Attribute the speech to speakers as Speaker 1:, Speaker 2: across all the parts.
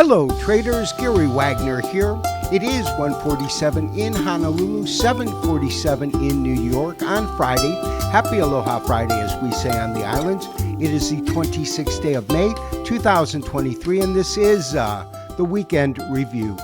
Speaker 1: Hello traders, Gary Wagner here. It is 1:47 in Honolulu, 7:47 in New York on Friday. Happy Aloha Friday, as we say on the islands. It is the 26th day of May, 2023, and this is the Weekend Review.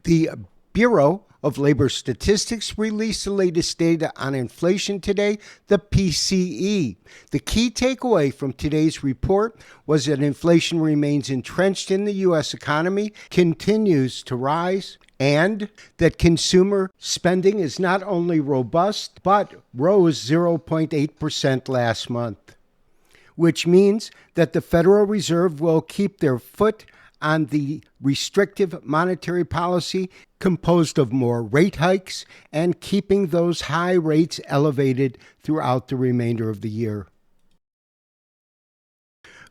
Speaker 1: The Bureau of Labor Statistics released the latest data on inflation today, the PCE. The key takeaway from today's report was that inflation remains entrenched in the U.S. economy, continues to rise, and that consumer spending is not only robust, but rose 0.8% last month, which means that the Federal Reserve will keep their foot on the restrictive monetary policy composed of more rate hikes and keeping those high rates elevated throughout the remainder of the year.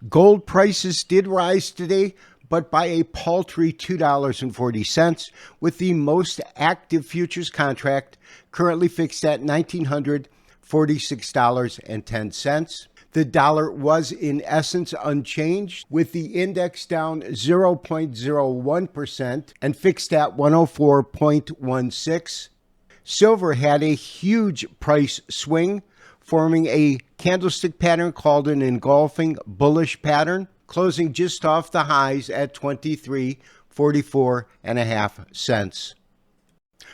Speaker 1: Gold prices did rise today, but by a paltry $2.40, with the most active futures contract currently fixed at $1,946.10. The dollar was in essence unchanged, with the index down 0.01% and fixed at 104.16. Silver had a huge price swing, forming a candlestick pattern called an engulfing bullish pattern, closing just off the highs at 23.44.5 cents.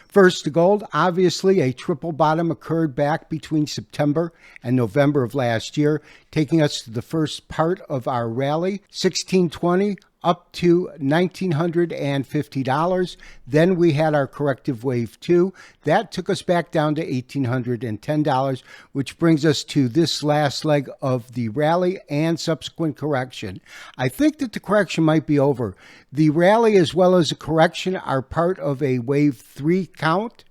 Speaker 1: First to gold, obviously a triple bottom occurred back between September and November of last year, taking us to the first part of our rally, $1,620 up to $1,950. Then we had our corrective wave 2. That took us back down to $1,810, which brings us to this last leg of the rally and subsequent correction. I think that the correction might be over. The rally as well as the correction are part of a wave 3 count,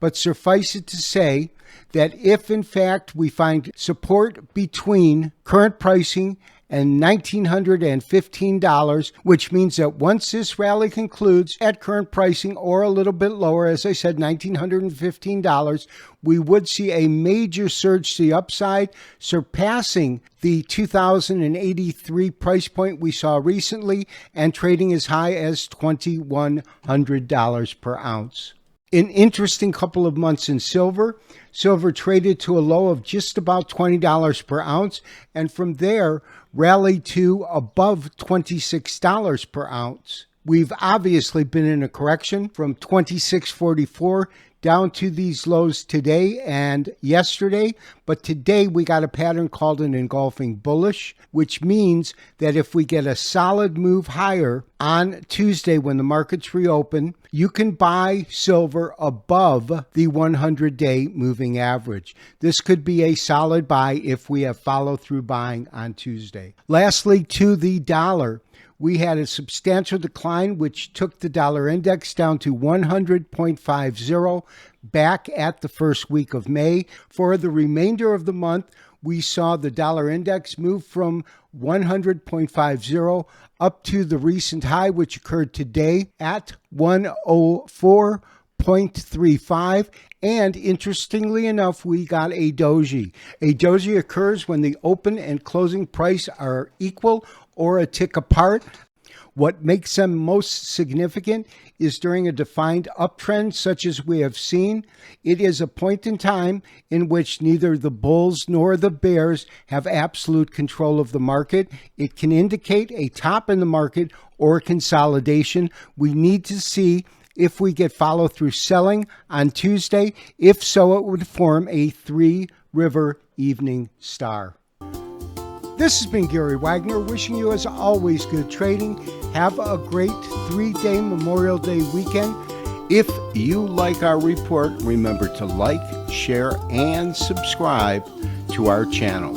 Speaker 1: but suffice it to say that if in fact we find support between current pricing and $1,915, which means that once this rally concludes at current pricing or a little bit lower, as I said, $1,915, we would see a major surge to the upside, surpassing the 2,083 price point we saw recently and trading as high as $2,100 per ounce. An interesting couple of months in silver. Silver traded to a low of just about $20 per ounce, and from there rallied to above $26 per ounce. We've obviously been in a correction from $26.44 down to these lows today and yesterday, but today we got a pattern called an engulfing bullish, which means that if we get a solid move higher on Tuesday when the markets reopen, you can buy silver above the 100-day moving average. This could be a solid buy if we have follow-through buying on Tuesday. Lastly, to the dollar. We had a substantial decline, which took the dollar index down to 100.50 back at the first week of May. For the remainder of the month, we saw the dollar index move from 100.50 up to the recent high, which occurred today at 104.35. And interestingly enough, we got a doji. A doji occurs when the open and closing price are equal or a tick apart. What makes them most significant is during a defined uptrend such as we have seen. It is a point in time in which neither the bulls nor the bears have absolute control of the market. It can indicate a top in the market or consolidation. We need to see if we get follow-through selling on Tuesday. If so, it would form a three-river evening star. This has been Gary Wagner, wishing you as always good trading. Have a great 3-day Memorial Day weekend. If you like our report, remember to like, share, and subscribe to our channel.